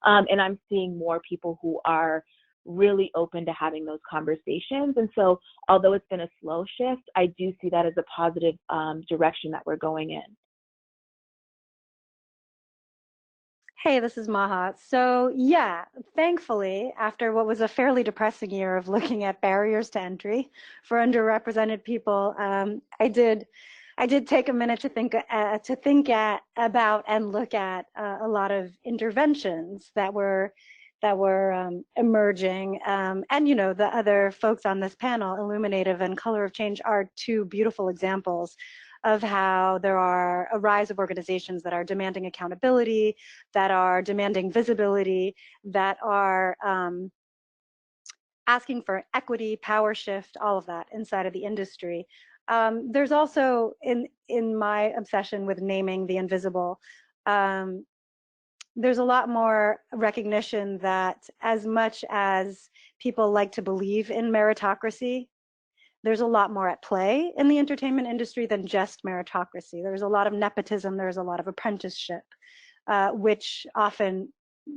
E: And I'm seeing more people who are really open to having those conversations. And so although it's been a slow shift, I do see that as a positive direction that we're going in.
C: Hey, this is Maha. So yeah, thankfully, after what was a fairly depressing year of looking at barriers to entry for underrepresented people, I did take a minute to think about and look at a lot of interventions that were emerging. And you know, the other folks on this panel, IllumiNative and Color of Change, are two beautiful examples of how there are a rise of organizations that are demanding accountability, that are demanding visibility, that are asking for equity, power shift, all of that inside of the industry. There's also, in my obsession with naming the invisible, there's a lot more recognition that as much as people like to believe in meritocracy, there's a lot more at play in the entertainment industry than just meritocracy. There's a lot of nepotism, there's a lot of apprenticeship, which often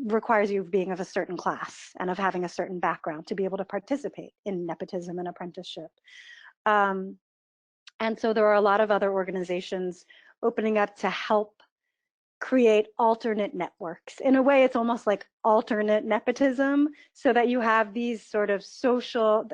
C: requires you being of a certain class and of having a certain background to be able to participate in nepotism and apprenticeship. And so there are a lot of other organizations opening up to help create alternate networks. In a way, it's almost like alternate nepotism, so that you have these sort of social,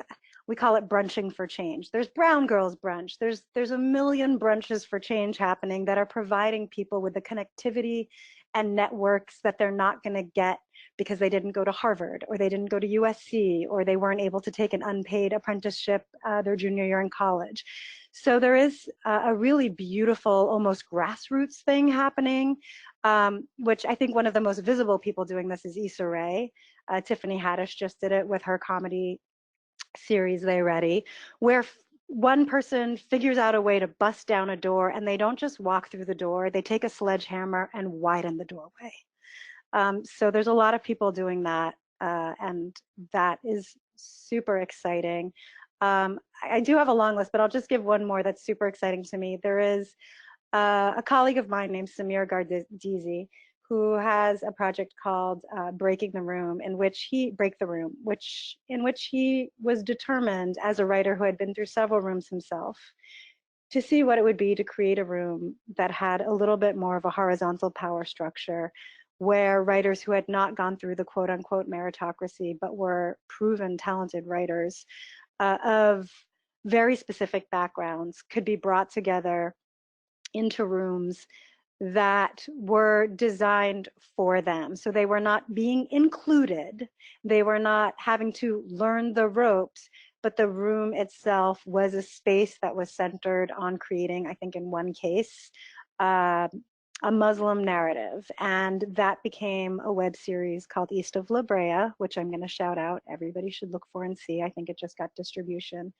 C: we call it brunching for change. There's Brown Girls Brunch. There's a million brunches for change happening that are providing people with the connectivity and networks that they're not going to get because they didn't go to Harvard, or they didn't go to USC, or they weren't able to take an unpaid apprenticeship their junior year in college. So there is a really beautiful, almost grassroots thing happening, which I think one of the most visible people doing this is Issa Rae. Tiffany Haddish just did it with her comedy series, They Ready, where one person figures out a way to bust down a door, and they don't just walk through the door, they take a sledgehammer and widen the doorway. So there's a lot of people doing that, and that is super exciting. I do have a long list, but I'll just give one more that's super exciting to me. There is a colleague of mine named Samir Gardizi, who has a project called Breaking the Room, in which he was determined, as a writer who had been through several rooms himself, to see what it would be to create a room that had a little bit more of a horizontal power structure, where writers who had not gone through the quote unquote meritocracy, but were proven talented writers of very specific backgrounds, could be brought together into rooms that were designed for them. So they were not being included, they were not having to learn the ropes, but the room itself was a space that was centered on creating, I think in one case, a Muslim narrative. And that became a web series called East of La Brea, which I'm going to shout out. Everybody should look for and see. I think it just got distribution.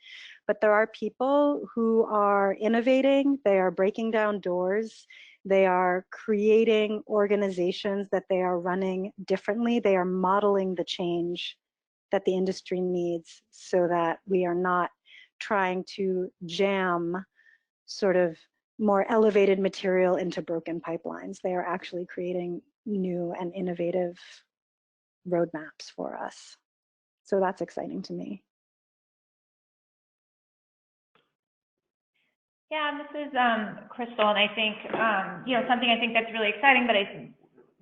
C: But there are people who are innovating, they are breaking down doors, they are creating organizations that they are running differently, they are modeling the change that the industry needs, so that we are not trying to jam sort of more elevated material into broken pipelines. They are actually creating new and innovative roadmaps for us. So that's exciting to me.
D: Yeah, this is Crystal, and I think something I think that's really exciting, but it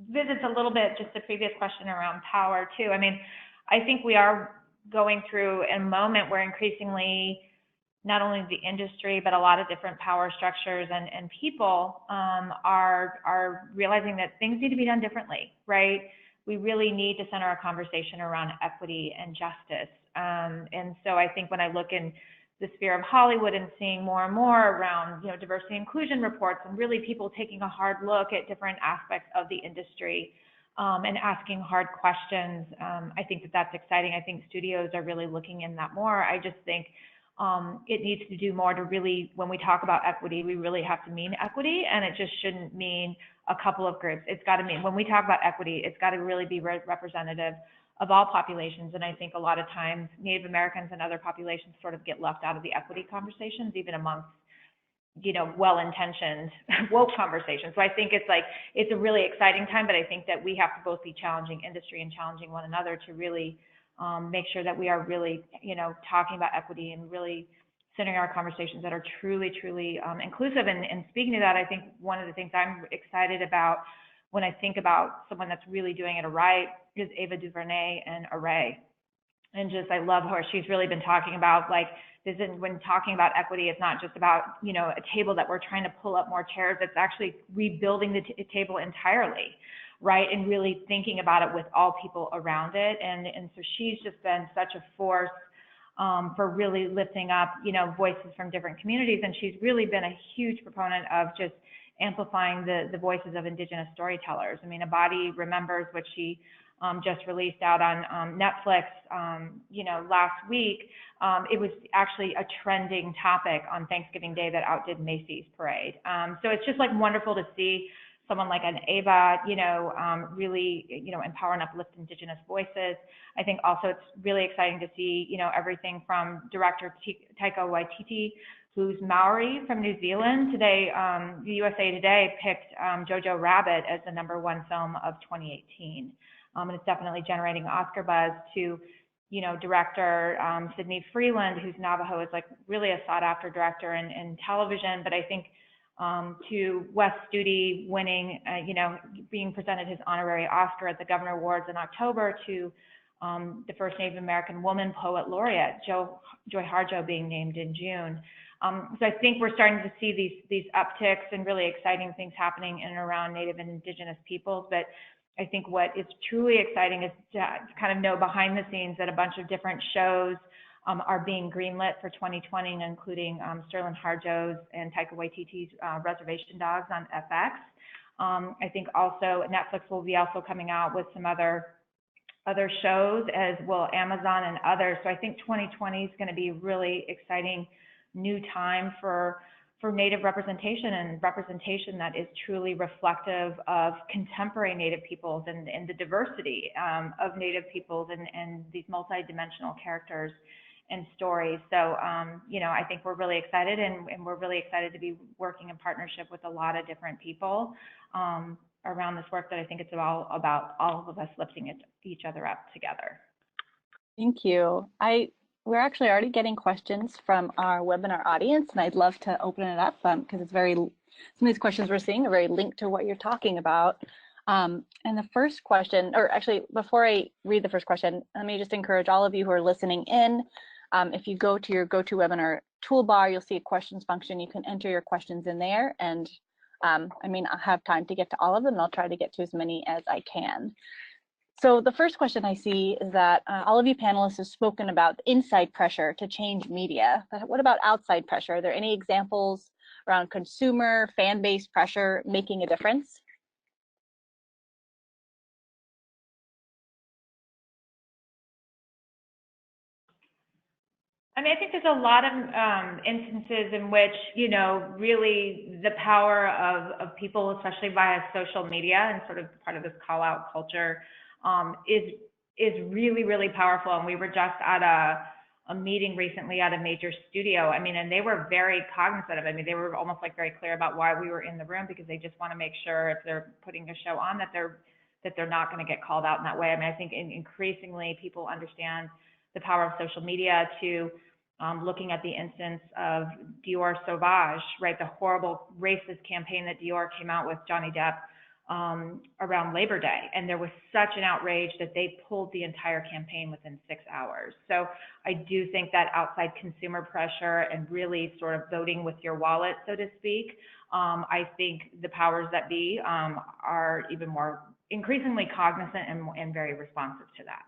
D: visits a little bit just the previous question around power too. I mean, I think we are going through a moment where increasingly not only the industry, but a lot of different power structures and people are realizing that things need to be done differently, right? We really need to center our conversation around equity and justice. And so I think when I look in the sphere of Hollywood and seeing more and more around, diversity inclusion reports, and really people taking a hard look at different aspects of the industry and asking hard questions, I think that that's exciting. I think studios are really looking in that more. I just think it needs to do more to really, when we talk about equity, we really have to mean equity, and it just shouldn't mean a couple of groups. It's got to mean, when we talk about equity, it's got to really be representative of all populations. And I think a lot of times Native Americans and other populations sort of get left out of the equity conversations, even amongst, you know, well-intentioned woke conversations. So I think it's like, it's a really exciting time, but I think that we have to both be challenging industry and challenging one another to really make sure that we are really, you know, talking about equity and really centering our conversations that are truly, truly inclusive. And speaking to that, I think one of the things I'm excited about when I think about someone that's really doing it right is Ava DuVernay and Array. And just, I love her. She's really been talking about, like, when talking about equity, it's not just about, you know, a table that we're trying to pull up more chairs. It's actually rebuilding the table entirely, right? And really thinking about it with all people around it. And so she's just been such a force for really lifting up, you know, voices from different communities. And she's really been a huge proponent of just amplifying the voices of Indigenous storytellers. I mean, A Body Remembers, which she just released out on Netflix, you know, last week. It was actually a trending topic on Thanksgiving Day that outdid Macy's parade. So it's just like wonderful to see someone like an Ava, you know, really, you know, empower and uplift Indigenous voices. I think also it's really exciting to see, you know, everything from director Taika Waititi, who's Maori from New Zealand. Today, the USA Today picked Jojo Rabbit as the #1 film of 2018. And it's definitely generating Oscar buzz, to, you know, director Sydney Freeland, who's Navajo, is like really a sought after director in television. But I think to Wes Studi winning, you know, being presented his honorary Oscar at the Governor Awards in October, to the first Native American woman poet laureate, Joy Harjo, being named in June. So I think we're starting to see these upticks and really exciting things happening in and around Native and Indigenous peoples. But I think what is truly exciting is to kind of know behind the scenes that a bunch of different shows are being greenlit for 2020, including Sterling Harjo's and Taika Waititi's Reservation Dogs on FX. I think also Netflix will be also coming out with some other shows, as will Amazon and others. So I think 2020 is going to be a really exciting new time for Native representation, and representation that is truly reflective of contemporary Native peoples and the diversity of Native peoples and these multidimensional characters and stories. So, you know, I think we're really excited, and we're really excited to be working in partnership with a lot of different people around this work that I think it's all about all of us lifting each other up together.
A: Thank you. We're actually already getting questions from our webinar audience, and I'd love to open it up because it's some of these questions we're seeing are very linked to what you're talking about. And the first question, or actually before I read the first question, let me just encourage all of you who are listening in, if you go to your GoToWebinar toolbar, you'll see a questions function. You can enter your questions in there, and I may not have time to get to all of them, and I'll try to get to as many as I can. So the first question I see is that all of you panelists have spoken about inside pressure to change media, but what about outside pressure? Are there any examples around consumer, fan-based pressure making a difference?
D: I mean, I think there's a lot of instances in which, you know, really the power of people, especially via social media and sort of part of this call-out culture, is really, really powerful. And we were just at a meeting recently at a major studio. I mean, and they were very cognizant of it. I mean, they were almost like very clear about why we were in the room, because they just want to make sure if they're putting a show on that they're not going to get called out in that way. I mean, I think increasingly people understand the power of social media to looking at the instance of Dior Sauvage, right? The horrible racist campaign that Dior came out with Johnny Depp around Labor Day. And there was such an outrage that they pulled the entire campaign within 6 hours. So I do think that outside consumer pressure and really sort of voting with your wallet, so to speak, I think the powers that be are even more increasingly cognizant and very responsive to that.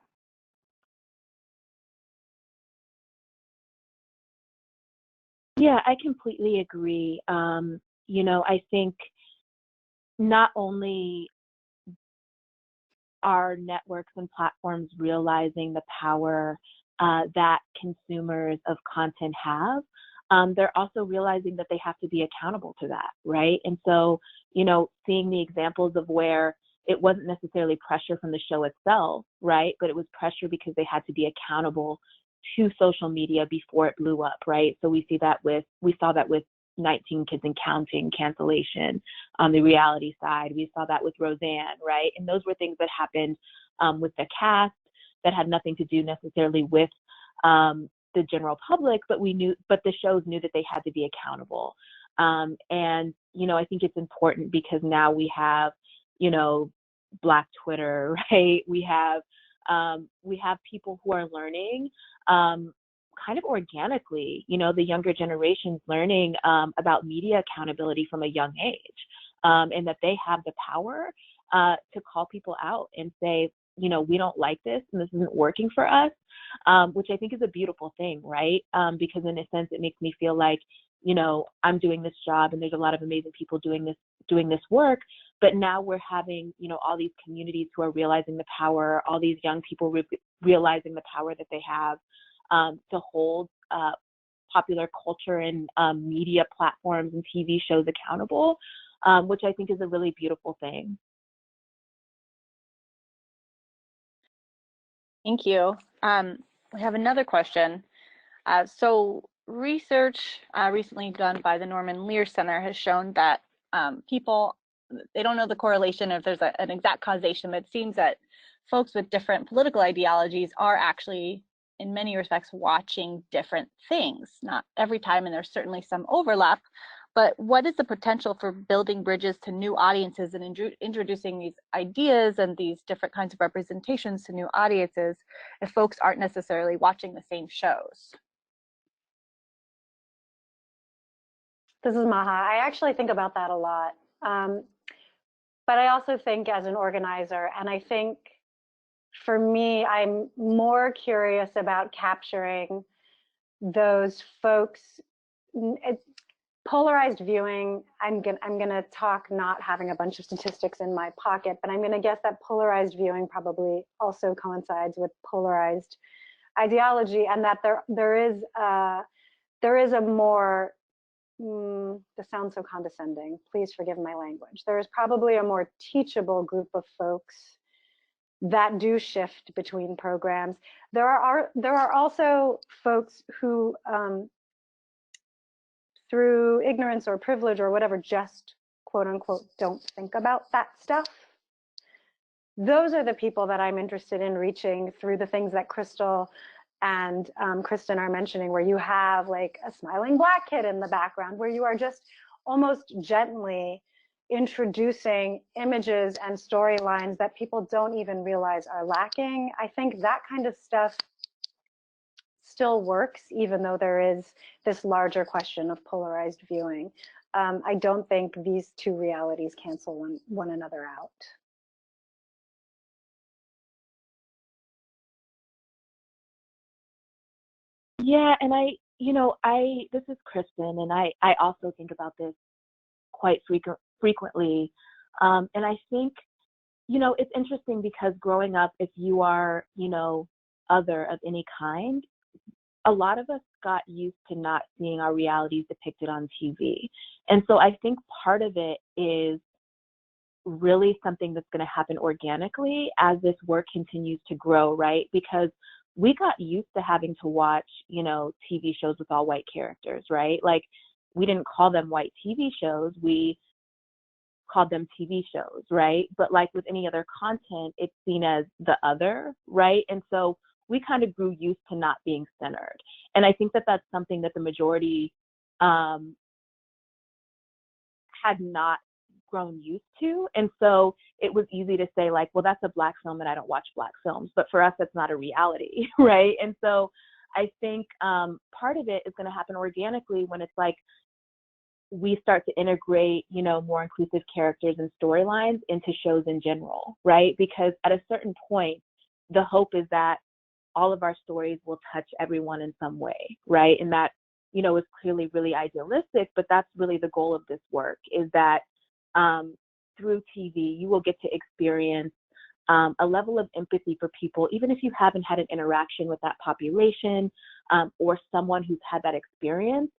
E: Yeah, I completely agree. You know, I think not only are networks and platforms realizing the power that consumers of content have, they're also realizing that they have to be accountable to that, right? And so, you know, seeing the examples of where it wasn't necessarily pressure from the show itself, right? But it was pressure because they had to be accountable to social media before it blew up, right? So we saw that with 19 Kids and Counting cancellation on the reality side. We saw that with Roseanne, right? And those were things that happened with the cast that had nothing to do necessarily with the general public, but the shows knew that they had to be accountable. And, you know, I think it's important because now we have, you know, Black Twitter, right? We have people who are learning kind of organically, you know, the younger generations learning about media accountability from a young age, and that they have the power to call people out and say, you know, we don't like this and this isn't working for us, which I think is a beautiful thing, right? Because in a sense, it makes me feel like, you know, I'm doing this job and there's a lot of amazing people doing this work, but now we're having, you know, all these communities who are realizing the power, all these young people realizing the power that they have to hold popular culture and media platforms and TV shows accountable, which I think is a really beautiful thing.
A: Thank you. We have another question. So research recently done by the Norman Lear Center has shown that people, they don't know the correlation if there's an exact causation, but it seems that folks with different political ideologies are actually, in many respects, watching different things. Not every time, and there's certainly some overlap, but what is the potential for building bridges to new audiences and introducing these ideas and these different kinds of representations to new audiences if folks aren't necessarily watching the same shows?
C: This is Maha. I actually think about that a lot. But I also think as an organizer, and I think for me, I'm more curious about capturing those folks. Polarized viewing, I'm gonna talk not having a bunch of statistics in my pocket, but I'm gonna guess that polarized viewing probably also coincides with polarized ideology, and that there is a more, this sounds so condescending, please forgive my language. There is probably a more teachable group of folks that do shift between programs. There are also folks who, through ignorance or privilege or whatever, just quote unquote don't think about that stuff. Those are the people that I'm interested in reaching through the things that Crystal and Kristen are mentioning, where you have like a smiling Black kid in the background, where you are just almost gently introducing images and storylines that people don't even realize are lacking. I think that kind of stuff still works, even though there is this larger question of polarized viewing. I don't think these two realities cancel one another out.
E: Yeah, and this is Kristen, and I also think about this quite frequently. And I think, it's interesting because growing up, if you are, other of any kind, a lot of us got used to not seeing our realities depicted on TV. And so I think part of it is really something that's going to happen organically as this work continues to grow, right? Because we got used to having to watch, TV shows with all white characters, right? Like, we didn't call them white TV shows, we called them TV shows, right? But like with any other content, it's seen as the other, right? And so we kind of grew used to not being centered. And I think that that's something that the majority had not grown used to. And so it was easy to say like, well, that's a Black film and I don't watch Black films. But for us, that's not a reality, right? And so I think part of it is going to happen organically when it's like we start to integrate, more inclusive characters and storylines into shows in general, right? Because at a certain point, the hope is that all of our stories will touch everyone in some way, right? And that, is clearly really idealistic, but that's really the goal of this work, is that through TV, you will get to experience a level of empathy for people, even if you haven't had an interaction with that population or someone who's had that experience.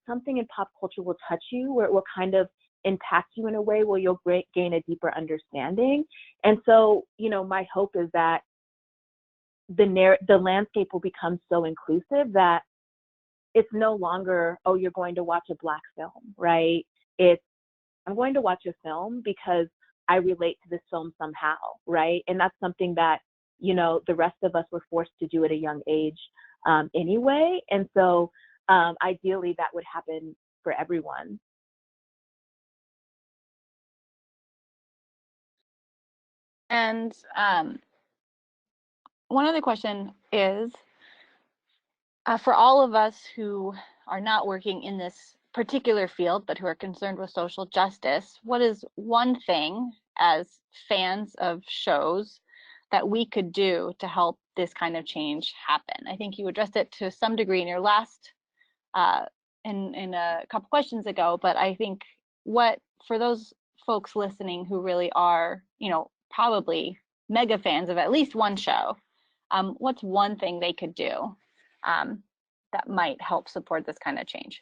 E: Something in pop culture will touch you, where it will kind of impact you in a way where you'll gain a deeper understanding. And so, you know, my hope is that the landscape will become so inclusive that it's no longer, oh, you're going to watch a Black film, right? It's, I'm going to watch a film because I relate to this film somehow, right? And that's something that, you know, the rest of us were forced to do at a young age anyway. And so ideally that would happen for everyone.
A: And one other question is, for all of us who are not working in this particular field, but who are concerned with social justice, what is one thing as fans of shows that we could do to help this kind of change happen? I think you addressed it to some degree in your last, in a couple questions ago, but I think what, for those folks listening who really are, you know, probably mega fans of at least one show, what's one thing they could do that might help support this kind of change?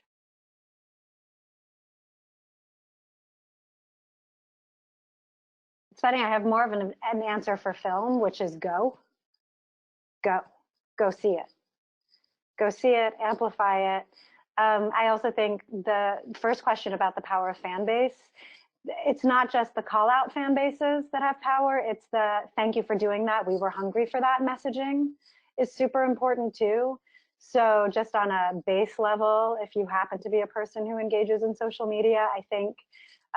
C: It's funny, I have more of an answer for film, which is go see it. Go see it, amplify it. I also think the first question about the power of fan base, it's not just the call out fan bases that have power, it's the thank you for doing that, we were hungry for that messaging is super important too. So just on a base level, if you happen to be a person who engages in social media, I think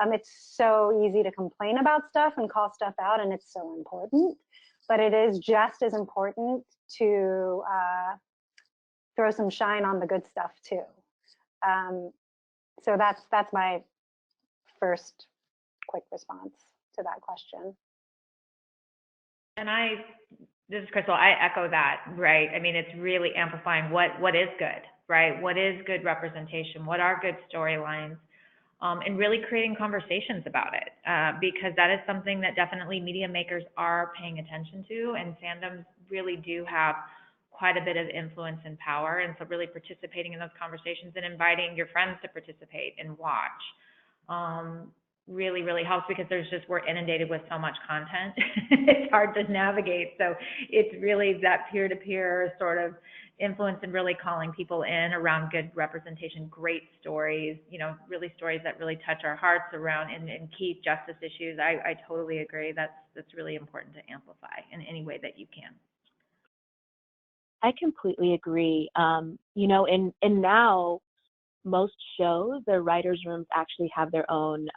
C: it's so easy to complain about stuff and call stuff out, and it's so important, but it is just as important to throw some shine on the good stuff too. So that's my first quick response to that question.
D: And this is Crystal, I echo that, right? I mean, it's really amplifying what is good, right? What is good representation? What are good storylines? And really creating conversations about it, because that is something that definitely media makers are paying attention to, and fandoms really do have quite a bit of influence and power. And so really participating in those conversations and inviting your friends to participate and watch really, really helps, because we're inundated with so much content. It's hard to navigate. So it's really that peer-to-peer sort of influence and really calling people in around good representation, great stories, you know, really stories that really touch our hearts around and key justice issues. I totally agree. That's really important to amplify in any way that you can.
E: I completely agree. You know, and now most shows, their writers' rooms actually have their own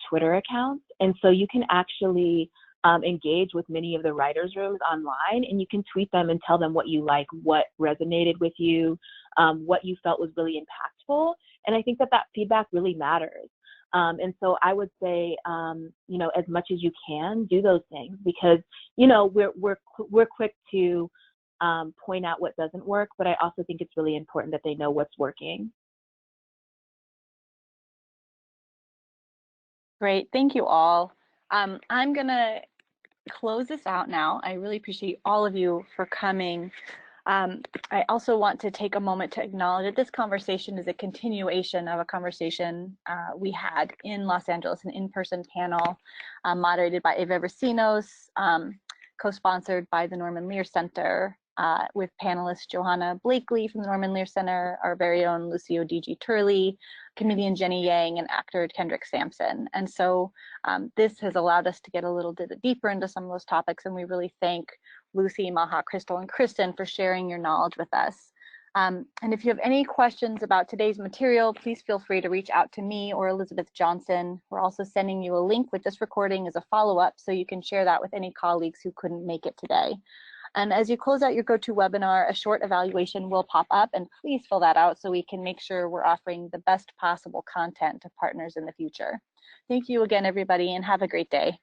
E: Twitter accounts. And so you can actually engage with many of the writers' rooms online, and you can tweet them and tell them what you like, what resonated with you, what you felt was really impactful. And I think that feedback really matters. And so I would say, you know, as much as you can, do those things, because, you know, we're quick to point out what doesn't work, but I also think it's really important that they know what's working.
A: Great, thank you all. I'm gonna close this out now. I really appreciate all of you for coming. I also want to take a moment to acknowledge that this conversation is a continuation of a conversation we had in Los Angeles, an in-person panel moderated by Eva Recinos, co-sponsored by the Norman Lear Center, with panelists Johanna Blakely from the Norman Lear Center, our very own Lucy Odigie-Turley, comedian Jenny Yang, and actor Kendrick Sampson. And so this has allowed us to get a little bit deeper into some of those topics, and we really thank Lucy, Maha, Crystal, and Kristen for sharing your knowledge with us. And if you have any questions about today's material, please feel free to reach out to me or Elizabeth Johnson. We're also sending you a link with this recording as a follow-up, so you can share that with any colleagues who couldn't make it today. And as you close out your GoToWebinar, a short evaluation will pop up, and please fill that out so we can make sure we're offering the best possible content to partners in the future. Thank you again, everybody, and have a great day.